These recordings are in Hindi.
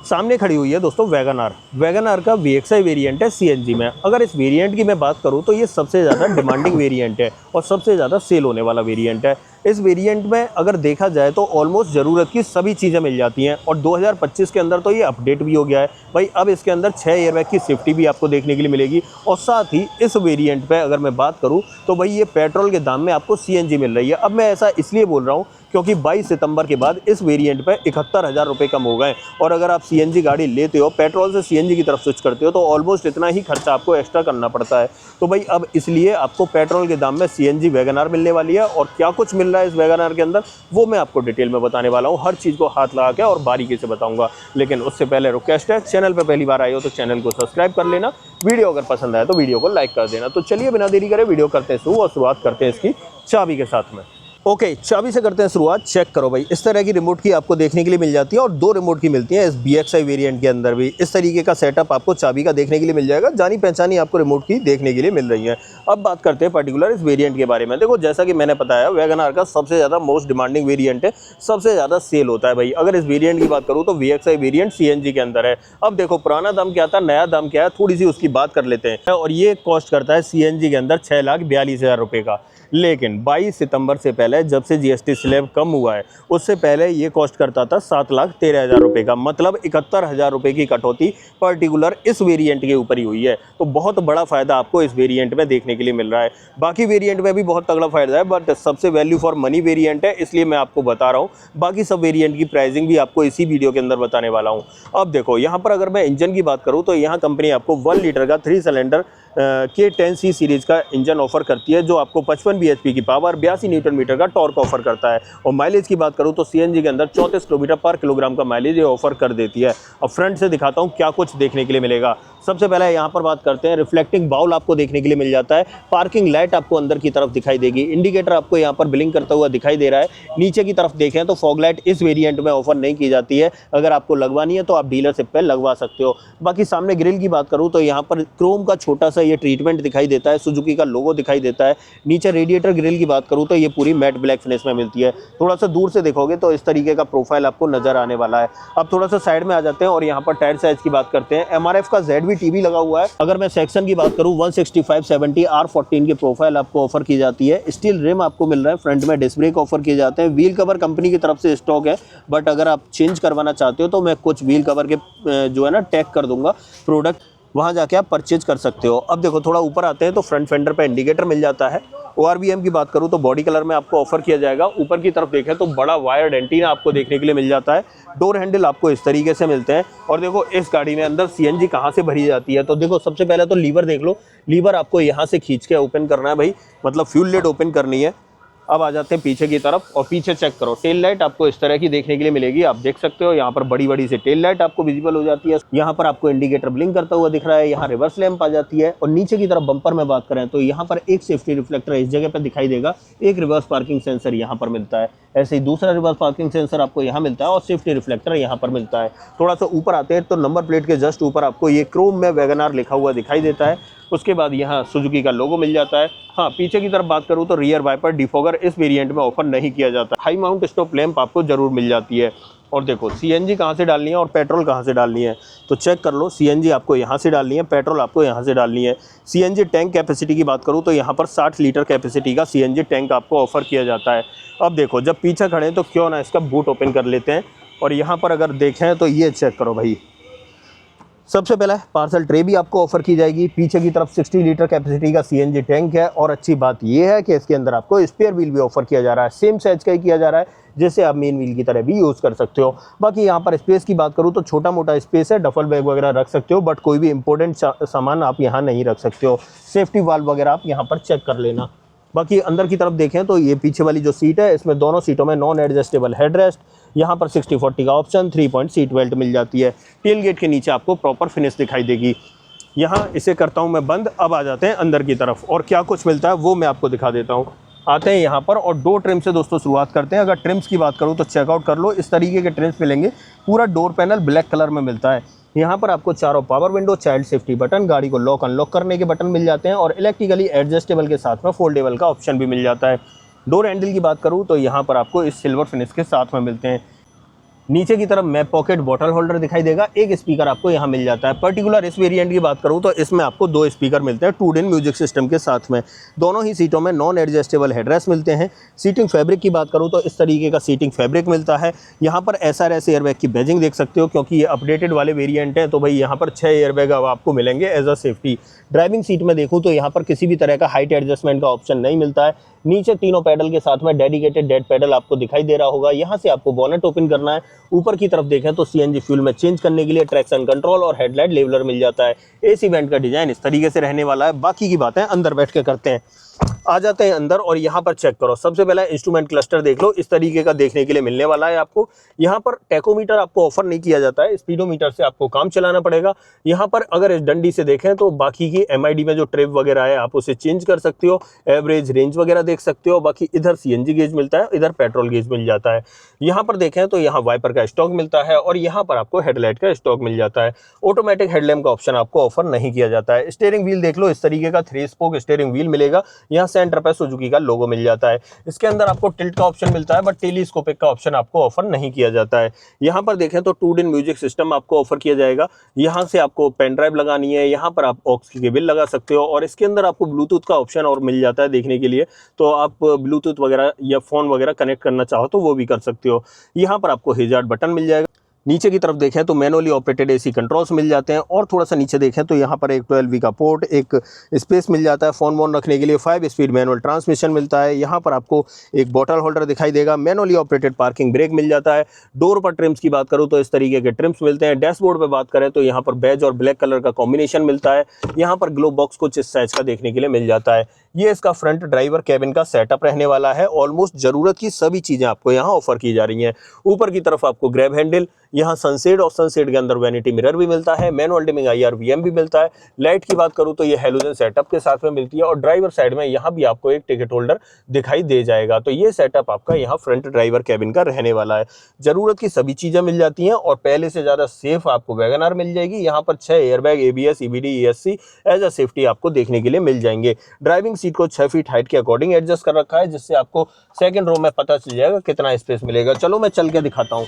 सामने खड़ी हुई है दोस्तों वैगन आर। वैगन आर का VXI वेरिएंट है CNG में। अगर इस वेरिएंट की मैं बात करूं तो ये सबसे ज़्यादा डिमांडिंग वेरिएंट है और सबसे ज़्यादा सेल होने वाला वेरिएंट है। इस वेरिएंट में अगर देखा जाए तो ऑलमोस्ट ज़रूरत की सभी चीज़ें मिल जाती हैं और 2025 के अंदर तो ये अपडेट भी हो गया है भाई। अब इसके अंदर 6 एयरबैग की सेफ्टी भी आपको देखने के लिए मिलेगी और साथ ही इस वेरिएंट पे अगर मैं बात करूं तो भाई ये पेट्रोल के दाम में आपको CNG मिल रही है। अब मैं ऐसा इसलिए बोल रहा हूं क्योंकि 22 सितंबर के बाद इस वेरिएंट पे 71,000 रुपये कम हो गए और अगर आप CNG गाड़ी लेते हो, पेट्रोल से CNG की तरफ स्विच करते हो तो ऑलमोस्ट इतना ही खर्चा आपको एक्स्ट्रा करना पड़ता है। तो भाई अब इसलिए आपको पेट्रोल के दाम में CNG वैगन आर मिलने वाली है और क्या कुछ मिल रहा है इस वैगन आर के अंदर वो मैं आपको डिटेल में बताने वाला हूँ। हर चीज़ को हाथ लगा के और बारीकी से बताऊँगा, लेकिन उससे पहले रिक्वेस्ट है, चैनल पर पहली बार आए हो तो चैनल को सब्सक्राइब कर लेना, वीडियो अगर पसंद आए तो वीडियो को लाइक कर देना। तो चलिए बिना देरी करे वीडियो करते हैं शुरू और शुरुआत करते हैं इसकी चाबी के साथ में। ओके, चाबी से करते हैं शुरुआत। चेक करो भाई, इस तरह की रिमोट की आपको देखने के लिए मिल जाती है और 2 रिमोट की मिलती है इस VXI वेरिएंट के अंदर भी। इस तरीके का सेटअप आपको चाबी का देखने के लिए मिल जाएगा, जानी पहचानी आपको रिमोट की देखने के लिए मिल रही है। अब बात करते हैं पर्टिकुलर इस वेरिएंट के बारे में। देखो जैसा कि मैंने बताया वैगन आर का सबसे ज़्यादा मोस्ट डिमांडिंग वेरिएंट है, सबसे ज़्यादा सेल होता है भाई। अगर इस वेरिएंट की बात करूँ तो VXI वेरिएंट CNG के अंदर है। अब देखो पुराना दाम क्या था, नया दाम क्या है, थोड़ी सी उसकी बात कर लेते हैं। और ये कॉस्ट करता है CNG के अंदर 6,42,000 रुपये का। लेकिन 22 सितंबर से पहले जब से GST स्लैब कम हुआ है उससे पहले ये कॉस्ट करता था 7,13,000 रुपये का। मतलब 71,000 रुपये की कटौती पर्टिकुलर इस वेरिएंट के ऊपर ही हुई है। तो बहुत बड़ा फ़ायदा आपको इस वेरिएंट में देखने के लिए मिल रहा है। बाकी वेरिएंट में भी बहुत तगड़ा फ़ायदा है बट सबसे वैल्यू फॉर मनी वेरिएंट है, इसलिए मैं आपको बता रहा हूँ। बाकी सब वेरिएंट की प्राइसिंग भी आपको इसी वीडियो के अंदर बताने वाला हूँ। अब देखो यहाँ पर अगर मैं इंजन की बात करूँ तो यहाँ कंपनी आपको 1 लीटर का 3 सिलेंडर K10C सीरीज़ का इंजन ऑफर करती है जो आपको 55 bhp की पावर, 82 न्यूटन मीटर का टॉर्क ऑफर करता है। और माइलेज की बात करूं तो CNG के अंदर 34 किलोमीटर पर किलोग्राम का माइलेज ये ऑफर कर देती है। अब फ्रंट से दिखाता हूं क्या कुछ देखने के लिए मिलेगा। सबसे पहले यहाँ पर बात करते हैं, रिफ्लेक्टिंग बाउल आपको देखने के लिए मिल जाता है। पार्किंग लाइट आपको अंदर की तरफ दिखाई देगी। इंडिकेटर आपको यहाँ पर ब्लिंक करता हुआ दिखाई दे रहा है। नीचे की तरफ देखें तो फॉग लाइट इस वेरिएंट में ऑफर नहीं की जाती है, अगर आपको लगवानी है तो आप डीलरशिप पे लगवा सकते हो। बाकी सामने ग्रिल की बात करूँ तो यहाँ पर क्रोम का छोटा सा ये ट्रीटमेंट दिखाई देता है, सुजुकी का लोगो दिखाई देता है। नीचे रेडिएटर ग्रिल की बात करूँ तो ये पूरी मैट ब्लैक फिनिश में मिलती है। थोड़ा सा दूर से देखोगे तो इस तरीके का प्रोफाइल आपको नजर आने वाला है। अब थोड़ा सा साइड में आ जाते हैं और यहाँ पर टायर साइज की बात करते हैं। MRF का ZV TV लगा हुआ है। अगर मैं सेक्शन की बात करूँ 165/70 R14 की प्रोफाइल आपको ऑफर की जाती है। स्टील रिम आपको मिल रहा है, फ्रंट में डिस्क ब्रेक ऑफर किए जाते हैं। व्हील कवर कंपनी की तरफ से स्टॉक है बट अगर आप चेंज करवाना चाहते हो तो मैं कुछ व्हील कवर के जो है ना टैग कर दूंगा प्रोडक्ट, वहाँ जाके आप परचेज कर सकते हो। अब देखो थोड़ा ऊपर आते हैं तो फ्रंट फेंडर पे इंडिकेटर मिल जाता है। ORVM की बात करूँ तो बॉडी कलर में आपको ऑफर किया जाएगा। ऊपर की तरफ देखें तो बड़ा वायर्ड एंटीना आपको देखने के लिए मिल जाता है। डोर हैंडल आपको इस तरीके से मिलते हैं। और देखो इस गाड़ी में अंदर CNG कहाँ से भरी जाती है तो देखो सबसे पहले तो लीवर देख लो। लीवर आपको यहाँ से खींच के ओपन करना है भाई, मतलब फ्यूल लिड ओपन करनी है। अब आ जाते हैं पीछे की तरफ और पीछे चेक करो, टेल लाइट आपको इस तरह की देखने के लिए मिलेगी। आप देख सकते हो यहाँ पर बड़ी बड़ी सी टेल लाइट आपको विजिबल हो जाती है। यहाँ पर आपको इंडिकेटर ब्लिंक करता हुआ दिख रहा है। यहाँ रिवर्स लैंप आ जाती है और नीचे की तरफ बम्पर में बात करें तो यहाँ पर एक सेफ्टी रिफ्लेक्टर इस जगह पर दिखाई देगा, एक रिवर्स पार्किंग सेंसर यहाँ पर मिलता है। ऐसे ही दूसरा रिवर्स पार्किंग सेंसर आपको यहाँ मिलता है और सेफ्टी रिफ्लेक्टर यहाँ पर मिलता है। थोड़ा सा ऊपर आते हैं तो नंबर प्लेट के जस्ट ऊपर आपको ये क्रोम में वैगन आर लिखा हुआ दिखाई देता है। उसके बाद यहाँ सुजुकी का लोगो मिल जाता है। हाँ, पीछे की तरफ बात करूँ तो रियर वाइपर डिफॉगर इस वेरिएंट में ऑफर नहीं किया जाता। हाई माउंट स्टॉप लैंप आपको जरूर मिल जाती है। और देखो CNG कहाँ से डालनी है और पेट्रोल कहाँ से डालनी है तो चेक कर लो। CNG आपको यहाँ से डालनी है, पेट्रोल आपको यहाँ से डालनी है। CNG टैंक कैपेसिटी की बात करूँ तो यहाँ पर 60 लीटर कैपेसिटी का CNG टैंक आपको ऑफर किया जाता है। अब देखो जब पीछे खड़े तो क्यों ना इसका बूट ओपन कर लेते हैं और यहाँ पर अगर देखें तो ये चेक करो भाई। सबसे पहले पार्सल ट्रे भी आपको ऑफर की जाएगी। पीछे की तरफ 60 लीटर कैपेसिटी का CNG टैंक है और अच्छी बात यह है कि इसके अंदर आपको स्पेयर व्हील भी ऑफर किया जा रहा है। सेम साइज का ही किया जा रहा है जिसे आप मेन व्हील की तरह भी यूज़ कर सकते हो। बाकी यहाँ पर स्पेस की बात करूँ तो छोटा मोटा स्पेस है, डफल बैग वगैरह रख सकते हो बट कोई भी इंपॉर्टेंट सामान आप यहाँ नहीं रख सकते हो। सेफ्टी वाल्व वगैरह आप यहाँ पर चेक कर लेना। बाकी अंदर की तरफ देखें तो ये पीछे वाली जो सीट है इसमें दोनों सीटों में नॉन एडजस्टेबल हेडरेस्ट, यहाँ पर 60/40 का ऑप्शन, 3 पॉइंट सीट बेल्ट मिल जाती है। टेल गेट के नीचे आपको प्रॉपर फिनिश दिखाई देगी। यहाँ इसे करता हूँ मैं बंद। अब आ जाते हैं अंदर की तरफ और क्या कुछ मिलता है वो मैं आपको दिखा देता हूँ। आते हैं यहाँ पर और डोर ट्रिम से दोस्तों शुरुआत करते हैं। अगर ट्रिम्स की बात करूँ तो चेकआउट कर लो, इस तरीके के ट्रिम्स मिलेंगे। पूरा डोर पैनल ब्लैक कलर में मिलता है। यहाँ पर आपको चारों power window, child safety button, गाड़ी को लॉक अनलॉक करने के बटन मिल जाते हैं और इलेक्ट्रिकली एडजस्टेबल के साथ में फोल्डेबल का ऑप्शन भी मिल जाता है। डोर हैंडल की बात करूँ तो यहाँ पर आपको इस सिल्वर फिनिश के साथ में मिलते हैं। नीचे की तरफ मैप पॉकेट बॉटल होल्डर दिखाई देगा, एक स्पीकर आपको यहाँ मिल जाता है। पर्टिकुलर इस वेरिएंट की बात करूँ तो इसमें आपको 2 स्पीकर मिलते हैं 2 in म्यूजिक सिस्टम के साथ में। दोनों ही सीटों में नॉन एडजस्टेबल हेडरेस्ट मिलते हैं। सीटिंग फैब्रिक की बात करूँ तो इस तरीके का सीटिंग फैब्रिक मिलता है। यहाँ पर SRS एयरबैग की बैजिंग देख सकते हो, क्योंकि ये अपडेटेड वाले वेरिएंट है तो भाई यहाँ पर 6 एयरबैग अब आपको मिलेंगे as a safety. Driving seat में देखूँ तो यहाँ पर किसी भी तरह का हाइट एडजस्टमेंट का ऑप्शन नहीं मिलता है। नीचे तीनों पैडल के साथ में डेडिकेटेड डेड पैडल आपको दिखाई दे रहा होगा। यहाँ से आपको बोनेट ओपन करना है। ऊपर की तरफ देखें तो CNG फ्यूल में चेंज करने के लिए ट्रैक्शन कंट्रोल और हेडलाइट लेवलर मिल जाता है। AC वेंट का डिजाइन इस तरीके से रहने वाला है। बाकी की बातें अंदर बैठ के करते हैं। आ जाते हैं अंदर और यहाँ पर चेक करो। सबसे पहला इंस्ट्रूमेंट क्लस्टर देख लो, इस तरीके का देखने के लिए मिलने वाला है आपको। यहाँ पर टैकोमीटर आपको ऑफर नहीं किया जाता है, स्पीडोमीटर से आपको काम चलाना पड़ेगा। यहाँ पर अगर इस डंडी से देखें तो बाकी की MID में जो ट्रिप वगैरह है आप उसे चेंज कर सकते हो, एवरेज रेंज वगैरह देख सकते हो। बाकी इधर CNG गेज मिलता है, इधर पेट्रोल गेज मिल जाता है। यहाँ पर देखें तो यहाँ वाइपर का स्टॉक मिलता है और यहाँ पर आपको हेडलाइट का स्टॉक मिल जाता है। ऑटोमेटिक हेडलैम्प का ऑप्शन आपको ऑफर नहीं किया जाता है। स्टीयरिंग व्हील देख लो, इस तरीके का 3 स्पोक स्टीयरिंग व्हील मिलेगा। यहाँ सेंटर पे सुजुकी का लोगो मिल जाता है। इसके अंदर आपको टिल्ट का ऑप्शन मिलता है, बट टेलीस्कोपिक का ऑप्शन आपको ऑफर नहीं किया जाता है। यहाँ पर देखें तो 2 in म्यूजिक सिस्टम आपको ऑफर किया जाएगा। यहाँ से आपको पेन ड्राइव लगानी है, यहाँ पर आप ऑक्स की केबल लगा सकते हो और इसके अंदर आपको ब्लूटूथ का ऑप्शन और मिल जाता है देखने के लिए। तो आप ब्लूटूथ वगैरह या फोन वगैरह कनेक्ट करना चाहो तो वो भी कर सकते हो। यहाँ पर आपको हैजार्ड बटन मिल जाएगा। नीचे की तरफ देखें तो मैनुअली ऑपरेटेड AC कंट्रोल्स मिल जाते हैं और थोड़ा सा नीचे देखें तो यहाँ पर एक 12V का पोर्ट, एक स्पेस मिल जाता है फ़ोन वोन रखने के लिए। 5 स्पीड मैनुअल ट्रांसमिशन मिलता है। यहाँ पर आपको एक बॉटल होल्डर दिखाई देगा। मैनुअली ऑपरेटेड पार्किंग ब्रेक मिल जाता है। डोर पर ट्रिम्स की बात करूँ तो इस तरीके के ट्रिम्स मिलते हैं। डैशबोर्ड पर बात करें तो यहाँ पर बेज और ब्लैक कलर का कॉम्बिनेशन मिलता है। यहाँ पर ग्लो बॉक्स कुछ इस साइज का देखने के लिए मिल जाता है। ये इसका फ्रंट ड्राइवर कैबिन का सेटअप रहने वाला है। ऑलमोस्ट ज़रूरत की सभी चीज़ें आपको यहाँ ऑफर की जा रही हैं। ऊपर की तरफ आपको ग्रैब हैंडल, यहाँ सनसेट और सनसेट के अंदर वैनिटी मिरर भी मिलता है। मैनुअल डिमिंग IR/VM भी मिलता है। लाइट की बात करूँ तो ये हेलोजन सेटअप के साथ में मिलती है और ड्राइवर साइड में यहाँ भी आपको एक टिकट होल्डर दिखाई दे जाएगा। तो ये सेटअप आपका यहाँ फ्रंट ड्राइवर कैबिन का रहने वाला है। ज़रूरत की सभी चीज़ें मिल जाती हैं और पहले से ज़्यादा सेफ आपको वैगन आर मिल जाएगी। यहाँ पर 6 airbag, ABS, EBD, ESC as a safety आपको देखने के लिए मिल जाएंगे। ड्राइविंग सीट को 6 फीट हाइट के अकॉर्डिंग एडजस्ट कर रखा है, जिससे आपको सेकंड रो में पता चल जाएगा कितना स्पेस मिलेगा। चलो मैं चल के दिखाता हूँ।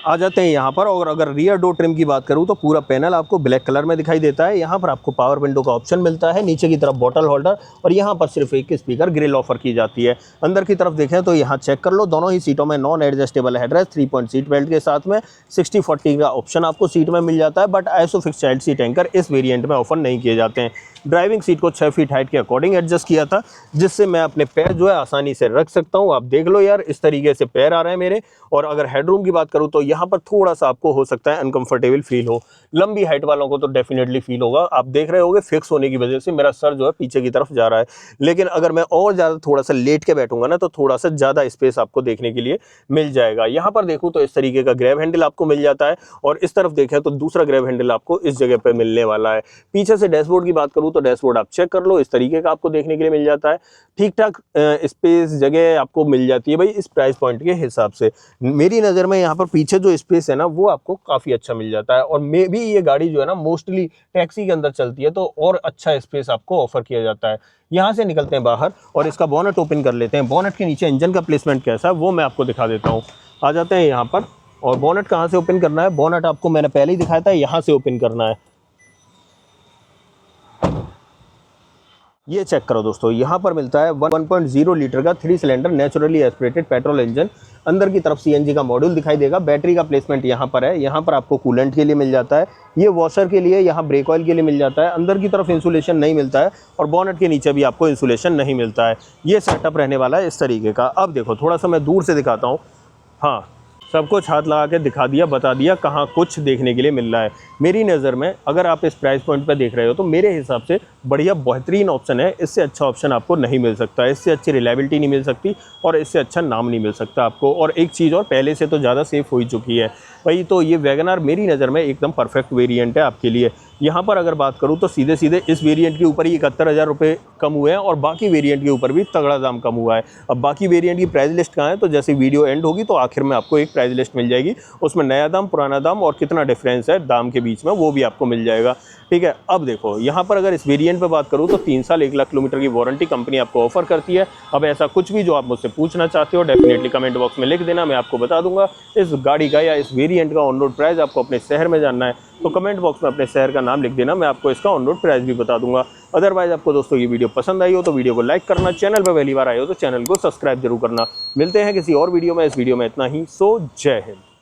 आ जाते हैं यहाँ पर और अगर रियर डोर ट्रिम की बात करूँ तो पूरा पैनल आपको ब्लैक कलर में दिखाई देता है। यहाँ पर आपको पावर विंडो का ऑप्शन मिलता है। नीचे की तरफ बॉटल होल्डर और यहाँ पर सिर्फ एक स्पीकर ग्रिल ऑफर की जाती है। अंदर की तरफ देखें तो यहाँ चेक कर लो, दोनों ही सीटों में non adjustable headrest 3 point seat belt के साथ में 60/40 का ऑप्शन आपको सीट में मिल जाता है। But isofix child seat anchor इस वेरिएंट में ऑफर नहीं किए जाते हैं। ड्राइविंग सीट को 6 फीट हाइट के अकॉर्डिंग एडजस्ट किया था, जिससे मैं अपने पैर जो है आसानी से रख सकता हूँ। आप देख लो यार, इस तरीके से पैर आ रहे हैं मेरे। और अगर हेडरूम की बात करूँ तो यहाँ पर थोड़ा सा आपको हो सकता है अनकंफर्टेबल फील हो। लंबी हाइट वालों को तो डेफिनेटली फील होगा। आप देख रहे होगे फिक्स होने की वजह से मेरा सर जो है पीछे की तरफ जा रहा है। लेकिन अगर मैं और ज़्यादा थोड़ा सा लेट के बैठूंगा ना तो थोड़ा सा ज़्यादा स्पेस आपको देखने के लिए मिल जाएगा। यहाँ पर देखूँ तो इस तरीके का ग्रैब हैंडल आपको मिल जाता है और इस तरफ देखें तो दूसरा ग्रैब हैंडल आपको इस जगह पर मिलने वाला है। पीछे से डैशबोर्ड की बात करूँ तो डैशबोर्ड आप चेक कर लो, इस तरीके का आपको देखने के लिए मिल जाता है। ठीक ठाक स्पेस जगह आपको मिल जाती है भाई इस प्राइस पॉइंट के हिसाब से। मेरी नज़र में यहाँ पर पीछे जो स्पेस है ना वो आपको काफ़ी अच्छा मिल जाता है। और मे भी ये गाड़ी जो है ना मोस्टली टैक्सी के अंदर चलती है तो और अच्छा स्पेस आपको ऑफर किया जाता है। यहाँ से निकलते हैं बाहर और इसका बोनट ओपन कर लेते हैं। बोनट के नीचे इंजन का प्लेसमेंट कैसा है वो मैं आपको दिखा देता हूँ। आ जाते हैं यहाँ पर और बोनट कहाँ से ओपन करना है, बोनट आपको मैंने पहले ही दिखाया था, यहाँ से ओपन करना है। ये चेक करो दोस्तों, यहाँ पर मिलता है 1.0 लीटर का 3 cylinder naturally aspirated petrol engine. अंदर की तरफ CNG का मॉड्यूल दिखाई देगा। बैटरी का प्लेसमेंट यहाँ पर है। यहाँ पर आपको कूलेंट के लिए मिल जाता है, ये वॉशर के लिए, यहाँ ब्रेक ऑयल के लिए मिल जाता है। अंदर की तरफ इंसुलेशन नहीं मिलता है और बोनट के नीचे भी आपको इंसुलेशन नहीं मिलता है। ये सेटअप रहने वाला है इस तरीके का। अब देखो थोड़ा सा मैं दूर से दिखाता हूँ। हाँ, सब कुछ हाथ लगा के दिखा दिया, बता दिया कहाँ कुछ देखने के लिए मिल रहा है। मेरी नज़र में अगर आप इस प्राइस पॉइंट पर देख रहे हो तो मेरे हिसाब से बढ़िया बेहतरीन ऑप्शन है। इससे अच्छा ऑप्शन आपको नहीं मिल सकता, इससे अच्छी रिलायबिलिटी नहीं मिल सकती और इससे अच्छा नाम नहीं मिल सकता आपको। और एक चीज़ और, पहले से तो ज़्यादा सेफ हो ही चुकी है भाई। तो ये वैगन आर मेरी नज़र में एकदम परफेक्ट वेरिएंट है आपके लिए। यहाँ पर अगर बात करूँ तो सीधे सीधे इस वेरिएंट के ऊपर ही 71,000 रुपये कम हुए हैं और बाकी वेरिएंट के ऊपर भी तगड़ा दाम कम हुआ है। अब बाकी वेरिएंट की प्राइस लिस्ट कहाँ है तो जैसे वीडियो एंड होगी तो आखिर में आपको एक प्राइस लिस्ट मिल जाएगी, उसमें नया दाम, पुराना दाम और कितना डिफरेंस है दाम के बीच में वो भी आपको मिल जाएगा। ठीक है, अब देखो यहाँ पर अगर इस वेरिएंट वेरिएंट पे बात करूँ तो 3 साल 1 लाख किलोमीटर की वारंटी कंपनी आपको ऑफर करती है। अब ऐसा कुछ भी जो आप मुझसे पूछना चाहते हो डेफिनेटली कमेंट बॉक्स में लिख देना, मैं आपको बता दूंगा। इस गाड़ी का या इस वेरिएंट का ऑन रोड प्राइस आपको अपने शहर में जानना है तो कमेंट बॉक्स में अपने शहर का नाम लिख देना, मैं आपको इसका ऑन रोड प्राइस भी बता दूंगा। अदरवाइज आपको दोस्तों ये वीडियो पसंद आई हो तो वीडियो को लाइक करना, चैनल पर पहली बार आए हो तो चैनल को सब्सक्राइब जरूर करना। मिलते हैं किसी और वीडियो में, इस वीडियो में इतना ही। सो जय हिंद।